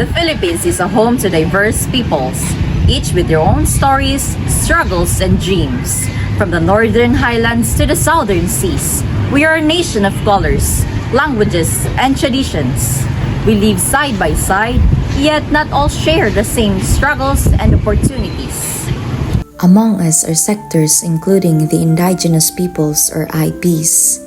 The Philippines is a home to diverse peoples, each with their own stories, struggles, and dreams. From the northern highlands to the southern seas, we are a nation of colors, languages, and traditions. We live side by side, yet not all share the same struggles and opportunities. Among us are sectors including the indigenous peoples or IPs.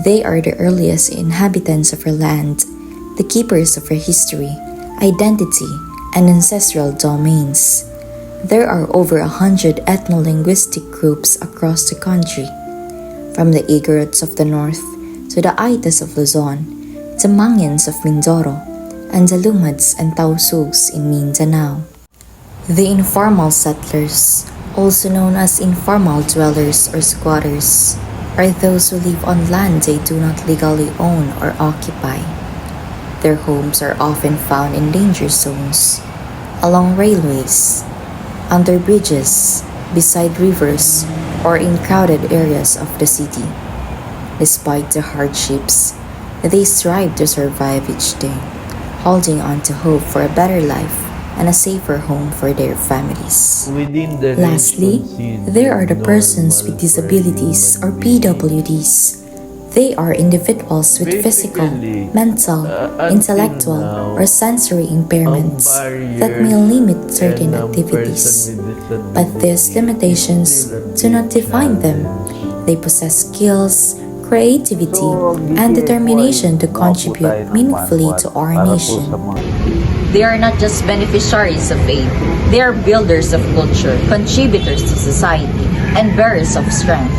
They are the earliest inhabitants of our land, the keepers of our history, identity, and ancestral domains. There are over 100 ethno-linguistic groups across the country, from the Igorots of the north to the Aitas of Luzon, the Mangyans of Mindoro, and the Lumads and Tausugs in Mindanao. The informal settlers, also known as informal dwellers or squatters, are those who live on land they do not legally own or occupy. Their homes are often found in danger zones, along railways, under bridges, beside rivers, or in crowded areas of the city. Despite the hardships, they strive to survive each day, holding on to hope for a better life and a safer home for their families. Lastly, there are the persons with disabilities or PWDs. They are individuals with physical, mental, intellectual, or sensory impairments that may limit certain activities. But these limitations do not define them. They possess skills, creativity, and determination to contribute meaningfully to our nation. They are not just beneficiaries of aid, they are builders of culture, contributors to society, and bearers of strength.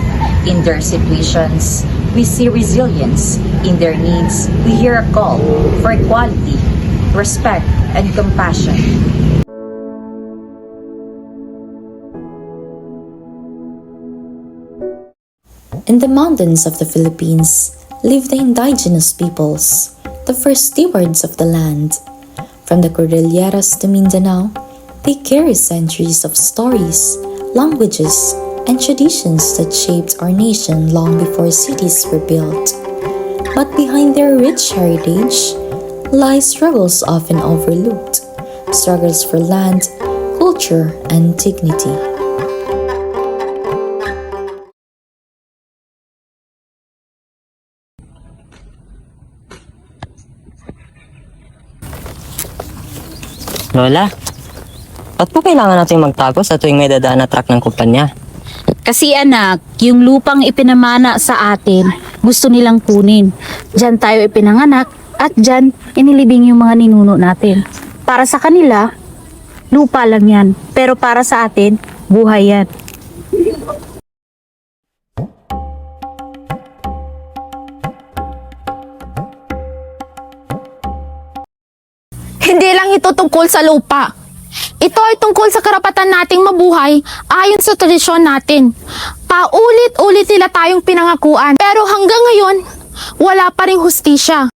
In their situations, we see resilience. In their needs, we hear a call for equality, respect, and compassion. In the mountains of the Philippines live the indigenous peoples, the first stewards of the land. From the Cordilleras to Mindanao, they carry centuries of stories, languages, and traditions that shaped our nation long before cities were built. But behind their rich heritage lie struggles often overlooked, struggles for land, culture, and dignity. Lola, ba't po kailangan natin magtago sa tuwing may dadaan na truck ng kumpanya? Kasi anak, yung lupang ipinamana sa atin, gusto nilang kunin. Diyan tayo ipinanganak at diyan inilibing yung mga ninuno natin. Para sa kanila, lupa lang yan. Pero para sa atin, buhay yan. Hindi lang ito tungkol sa lupa. Ito ay tungkol sa karapatan nating mabuhay ayon sa tradisyon natin. Paulit-ulit nila tayong pinangakuan, pero hanggang ngayon, wala pa ring hustisya.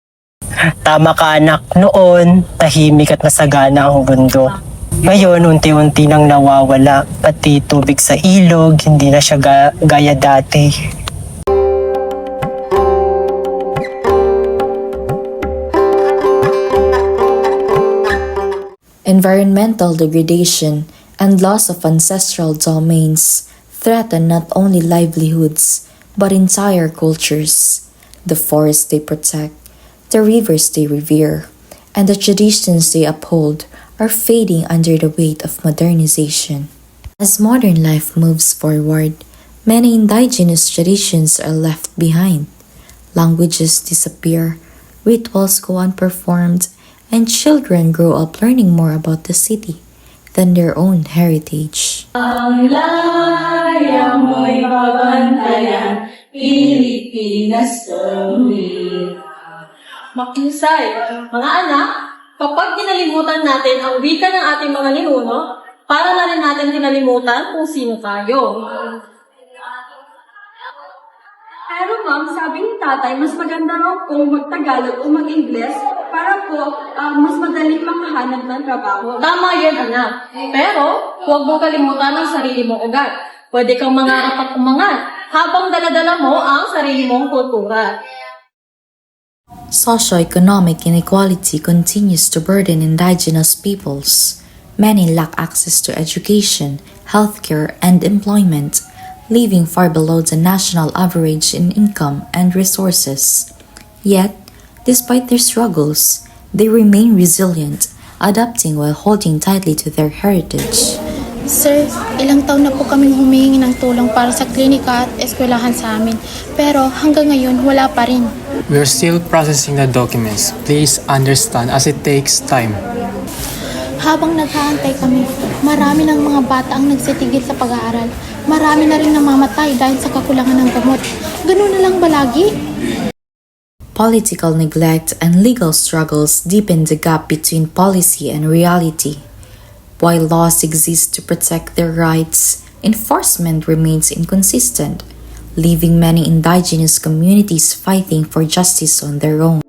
Tama ka anak, noon tahimik at masagana ang mundo. Ngayon unti-unti nang nawawala, pati tubig sa ilog, hindi na siya gaya dati. Environmental degradation and loss of ancestral domains threaten not only livelihoods but entire cultures. The forests they protect, the rivers they revere, and the traditions they uphold are fading under the weight of modernization. As modern life moves forward, many indigenous traditions are left behind. Languages disappear, rituals go unperformed, and children grow up learning more about the city than their own heritage. Ang laya mo'y babantayan, Pilipinas kami. Makiusay, mga anak, kapag kinalimutan natin ang wika ng ating mga ninuno, para na rin natin kinalimutan kung sino tayo. Pero ma'am, sabi ni tatay, mas maganda raw kung mag-Tagalog o mag-Ingles para po mas madaling makahanap ng trabaho. Tama yan, anak. Pero, huwag mo kalimutan ang sarili mong ugat. Pwede kang mangarap at umangat habang daladala mo ang sarili mong kultura. Socioeconomic inequality continues to burden indigenous peoples. Many lack access to education, healthcare, and employment, living far below the national average in income and resources. Yet, despite their struggles, they remain resilient, adapting while holding tightly to their heritage. Sir, ilang taon na po kaming humihingi ng tulong para sa klinika at eskwelahan sa amin. Pero hanggang ngayon, wala pa rin. We're still processing the documents. Please understand as it takes time. Habang naghahantay kami, marami ng mga bata ang nagsitigil sa pag-aaral. Marami na rin namamatay dahil sa kakulangan ng gamot. Ganun na lang ba lagi? Political neglect and legal struggles deepen the gap between policy and reality. While laws exist to protect their rights, enforcement remains inconsistent, leaving many indigenous communities fighting for justice on their own.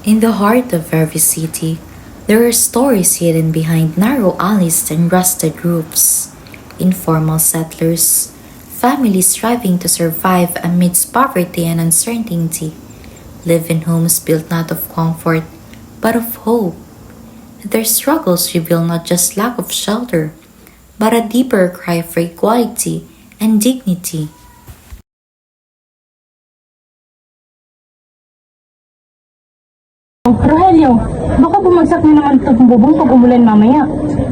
In the heart of every city, there are stories hidden behind narrow alleys and rusted roofs. Informal settlers, families striving to survive amidst poverty and uncertainty, live in homes built not of comfort, but of hope. Their struggles reveal not just lack of shelter, but a deeper cry for equality and dignity. Rogelio, baka bumagsak na naman itong bubong pag umulan mamaya.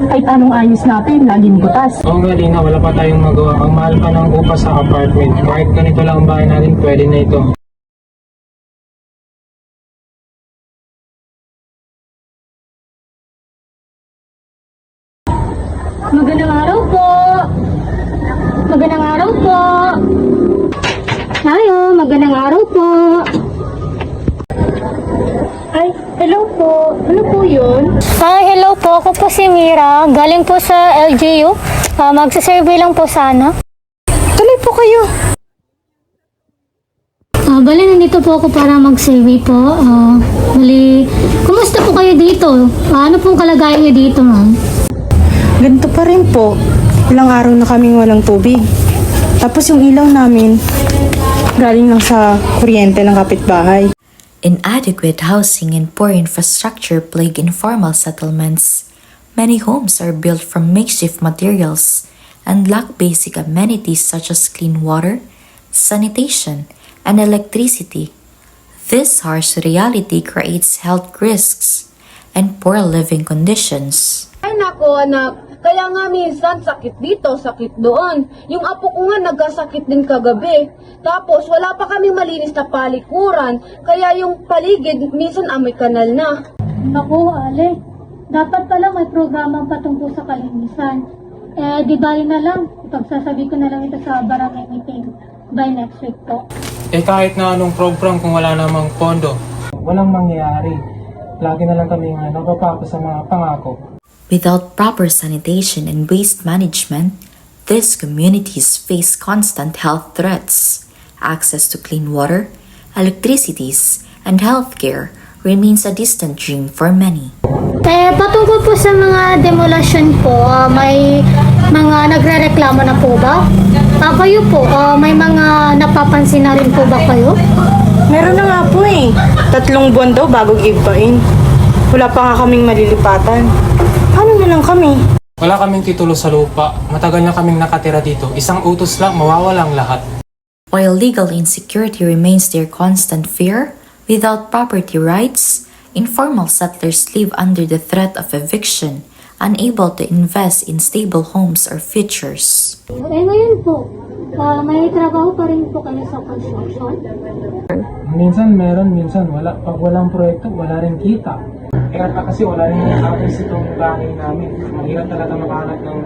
Kahit anong ayos natin, laging butas. Oo nga, Lina, wala pa tayong magawa. Ang mahal pa ng upa sa apartment. Kahit ganito lang ang bahay natin, pwede na ito. Magandang araw po! Magandang araw po! Tayo, magandang araw po! Ay, hello po! Ano po yun? Hello po. Ako po si Mira. Galing po sa LGU. Magsasurvey lang po sana. Tuloy po kayo! Bali, nandito po ako para mag-survey po. Bali, kumusta po kayo dito? Ano pong kalagayan niyo dito, ma'am? Ganito pa rin po. Ilang araw na kaming walang tubig. Tapos yung ilaw namin, galing lang sa kuryente ng kapitbahay. Inadequate housing and poor infrastructure plague informal settlements. Many homes are built from makeshift materials and lack basic amenities such as clean water, sanitation, and electricity. This harsh reality creates health risks and poor living conditions. Ay nako anak, kaya nga minsan sakit dito, sakit doon. Yung apo ko nga nagkasakit din kagabi. Tapos wala pa kaming malinis na palikuran, kaya yung paligid minsan amoy kanal na. Naku, Ale. Dapat pala may programa patungkol sa kalinisan. Di bali na lang. Ipagsasabi ko na lang ito sa barangay meeting by next week po. Kahit na anong program kung wala namang pondo, walang mangyayari. Lagi na lang kami napapako sa mga pangako. Without proper sanitation and waste management, these communities face constant health threats. Access to clean water, electricities, and healthcare remains a distant dream for many. Patungkol po sa mga demolition po, may mga nagre-reklamo na po ba? Kayo po, may mga napapansin na rin po ba kayo? Meron na nga po eh. 3 buwan daw bago givebain. Wala pa nga kaming malilipatan. Paano na lang kami? Wala kaming titulo sa lupa. Matagal na kaming nakatira dito. Isang utos lang, mawawalang lahat. While legal insecurity remains their constant fear, without property rights, informal settlers live under the threat of eviction, unable to invest in stable homes or futures. Ngayon po, may trabaho pa rin po kayo sa construction? Minsan meron, minsan wala. Pag walang proyekto, wala rin kita. Kasi wala rin access itong bahay namin. Mahirap talaga makahanap ng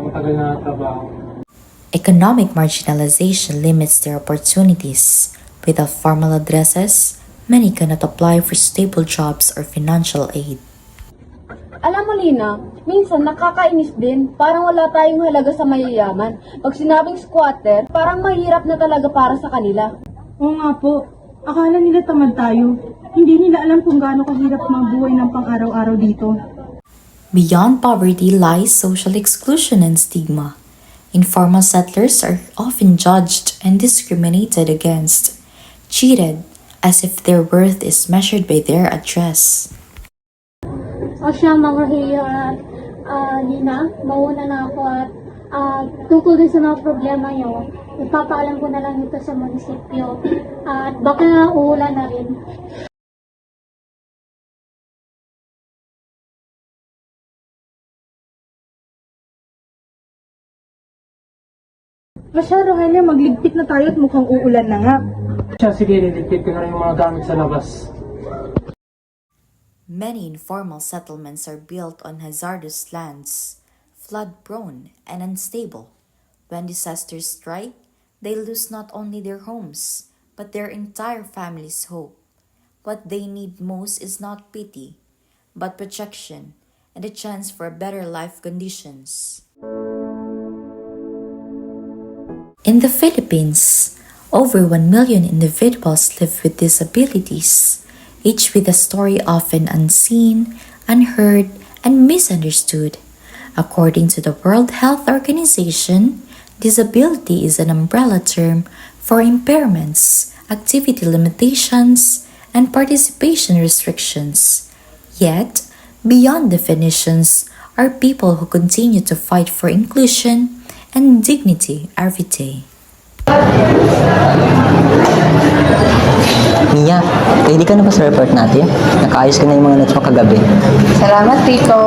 matagal na trabaho. Economic marginalization limits their opportunities. Without formal addresses, many cannot apply for stable jobs or financial aid. Alam mo Lina, minsan nakakainis din, parang wala tayong halaga sa mayayaman. Pag sinabing squatter, parang mahirap na talaga para sa kanila. Oo nga po. Akala nila tamad tayo. Hindi nila alam kung gaano kahirap mabuhay ng pang-araw-araw dito. Beyond poverty lies social exclusion and stigma. Informal settlers are often judged and discriminated against, treated as if their worth is measured by their address. O siya, mga Nina, mauna na ako at tungkol din sa mga problema nyo, ipapaalam ko na lang ito sa munisipyo at baka na uulan na rin. Masyado, Hanya, magligpit na tayo at mukhang uulan na nga. Siya, sige, liligpit ko na rin yung mga gamit sa labas. Many informal settlements are built on hazardous lands, flood-prone and unstable. When disasters strike, they lose not only their homes, but their entire family's hope. What they need most is not pity, but protection and a chance for better life conditions. In the Philippines, over 1 million individuals live with disabilities, each with a story often unseen, unheard, and misunderstood. According to the World Health Organization, disability is an umbrella term for impairments, activity limitations, and participation restrictions. Yet, beyond definitions are people who continue to fight for inclusion and dignity every day. Mia, ready ka na ba sa report natin? Nakaayos ko na yung mga notes mo kagabi. Salamat, Tito.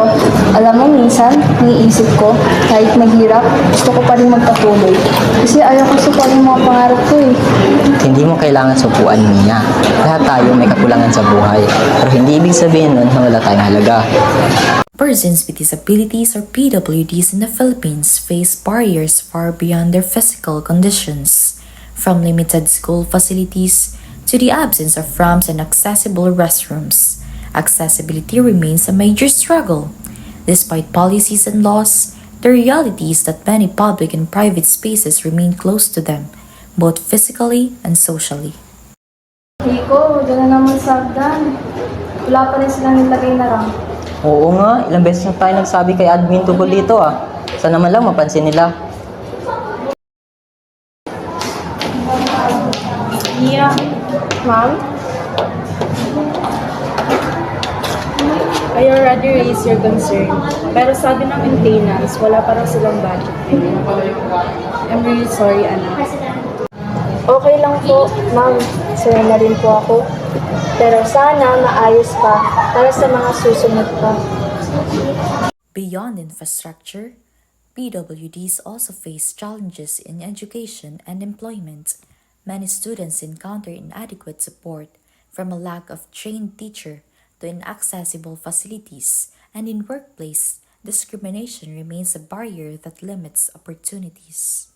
Alam mo, minsan, niisip ko, kahit mahirap, gusto ko pa rin magpatuloy. Kasi ayaw ko sukuan yung mga pangarap ko eh. Hindi mo kailangan supuan, Mia. Lahat tayo may kakulangan sa buhay. Pero hindi ibig sabihin nun na wala tayong halaga. Persons with disabilities or PWDs in the Philippines face barriers far beyond their physical conditions, from limited school facilities to the absence of ramps and accessible restrooms. Accessibility remains a major struggle. Despite policies and laws, the reality is that many public and private spaces remain closed to them, both physically and socially. Rico, dyan na naman sa hagdan. Wala pa rin silang nilagay na ramp. Oo nga, ilang beses na tayo nagsabi kay admin tungkol dito ah. Sana man lang mapansin nila. Mia, ma'am? I already raised your concern. Pero sabi ng maintenance, wala pa raw silang budget. I'm really sorry, anak. Okay lang po, ma'am. Sir na rin po ako. Pero sana maayos pa para sa mga susunod pa. Beyond infrastructure, PWDs also face challenges in education and employment. Many students encounter inadequate support, from a lack of trained teacher to inaccessible facilities, and in workplace, discrimination remains a barrier that limits opportunities.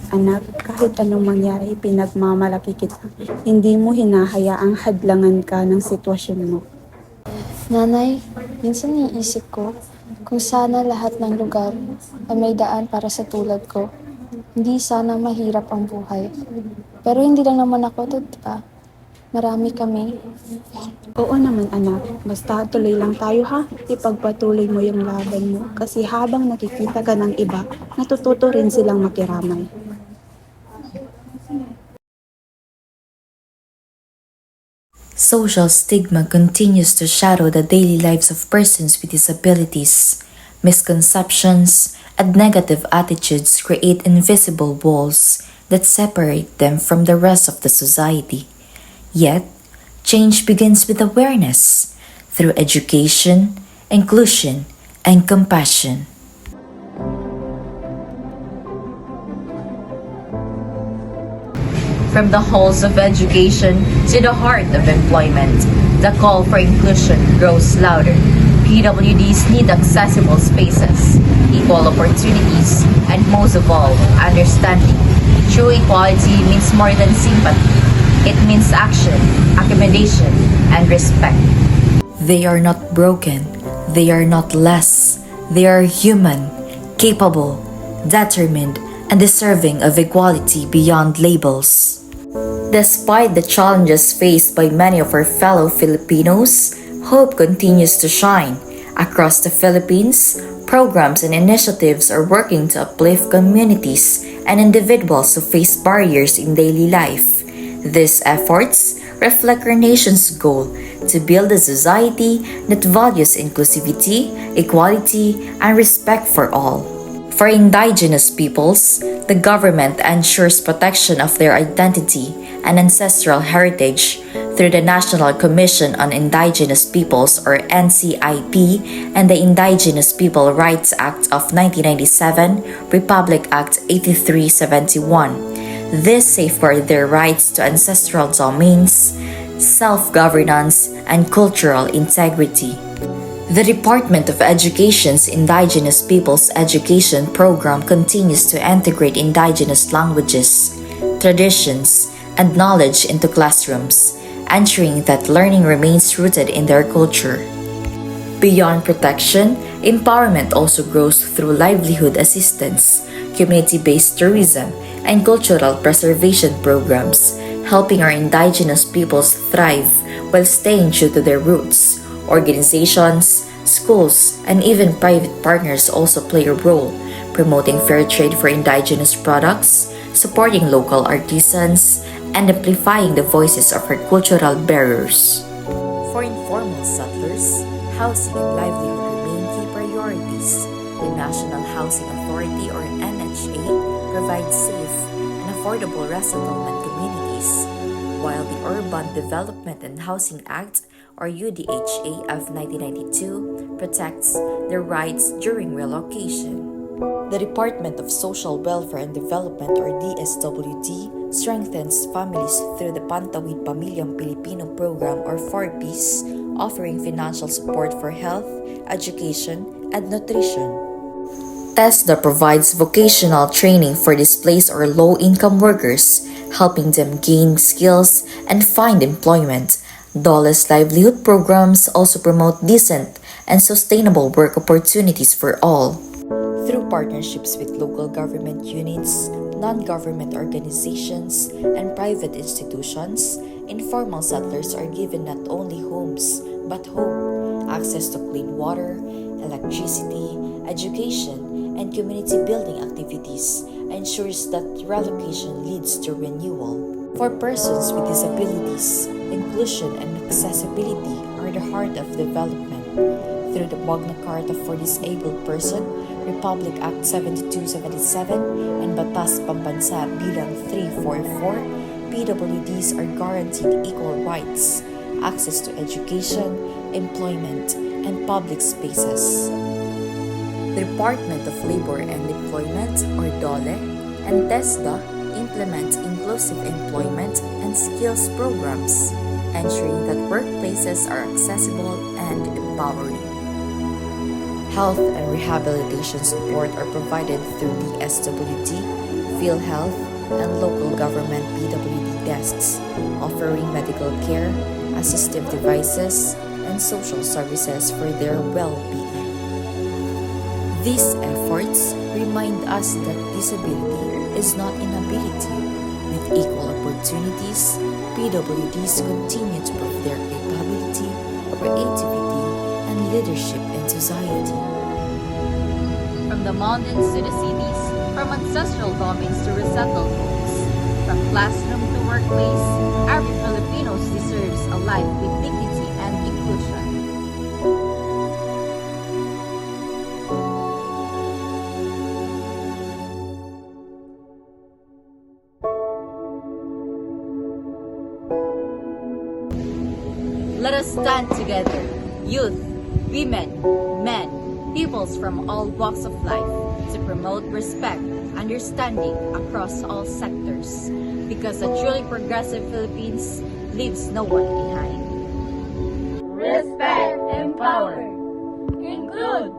Anak, kahit anong mangyari, pinagmamalaki kita. Hindi mo hinahayaang hadlangan ka ng sitwasyon mo. Nanay, minsan iisip ko kung sana lahat ng lugar ay may daan para sa tulad ko. Hindi sana mahirap ang buhay. Pero hindi lang naman ako, diba? Marami kami. Oo naman anak, basta tuloy lang tayo ha. Ipagpatuloy mo yung laban mo kasi habang nakikita ka ng iba, natututo rin silang makiramay. Social stigma continues to shadow the daily lives of persons with disabilities. Misconceptions and negative attitudes create invisible walls that separate them from the rest of the society. Yet, change begins with awareness through education, inclusion, and compassion. From the halls of education to the heart of employment, the call for inclusion grows louder. PWDs need accessible spaces, equal opportunities, and most of all, understanding. True equality means more than sympathy. It means action, accommodation, and respect. They are not broken. They are not less. They are human, capable, determined, and deserving of equality beyond labels. Despite the challenges faced by many of our fellow Filipinos, hope continues to shine. Across the Philippines, programs and initiatives are working to uplift communities and individuals who face barriers in daily life. These efforts reflect our nation's goal to build a society that values inclusivity, equality, and respect for all. For indigenous peoples, the government ensures protection of their identity and ancestral heritage through the National Commission on Indigenous Peoples or NCIP and the Indigenous People Rights Act of 1997, Republic Act 8371. This safeguards their rights to ancestral domains, self-governance, and cultural integrity. The Department of Education's Indigenous Peoples Education Program continues to integrate indigenous languages, traditions, and knowledge into classrooms, ensuring that learning remains rooted in their culture. Beyond protection, empowerment also grows through livelihood assistance, community-based tourism, and cultural preservation programs, helping our indigenous peoples thrive while staying true to their roots. Organizations, schools, and even private partners also play a role, promoting fair trade for indigenous products, supporting local artisans, and amplifying the voices of our cultural bearers. For informal settlers, housing and livelihood remain key priorities. The National Housing Authority or NHA provides safe and affordable resettlement communities, while the Urban Development and Housing Act or UDHA of 1992 protects their rights during relocation. The Department of Social Welfare and Development or DSWD strengthens families through the Pantawid Pamilyang Pilipino Program or 4Ps, offering financial support for health, education, and nutrition. TESDA provides vocational training for displaced or low-income workers, helping them gain skills and find employment. DOLE's livelihood programs also promote decent and sustainable work opportunities for all. Through partnerships with local government units, non-government organizations, and private institutions, informal settlers are given not only homes but hope, access to clean water, electricity, education, and community building activities ensures that relocation leads to renewal. For persons with disabilities, inclusion and accessibility are the heart of development. Through the Magna Carta for Disabled Person, Republic Act 7277, and Batas Pambansa Bilang 344, PWDs are guaranteed equal rights, access to education, employment, and public spaces. The Department of Labor and Employment, or DOLE, and TESDA implement inclusive employment and skills programs, ensuring that workplaces are accessible and empowering. Health and rehabilitation support are provided through the SWD, PhilHealth, and local government PWD desks, offering medical care, assistive devices, and social services for their well-being. These efforts remind us that disability is not inability. With equal opportunities, PWDs continue to prove their capability, creativity, and leadership in society. From the mountains to the cities, from ancestral domains to resettled homes, from classroom to workplace, every Filipino deserves a life with dignity and inclusion. Let us stand together, youth, women, men, peoples from all walks of life, to promote respect, understanding across all sectors, because a truly progressive Philippines leaves no one behind. Respect, empower, include,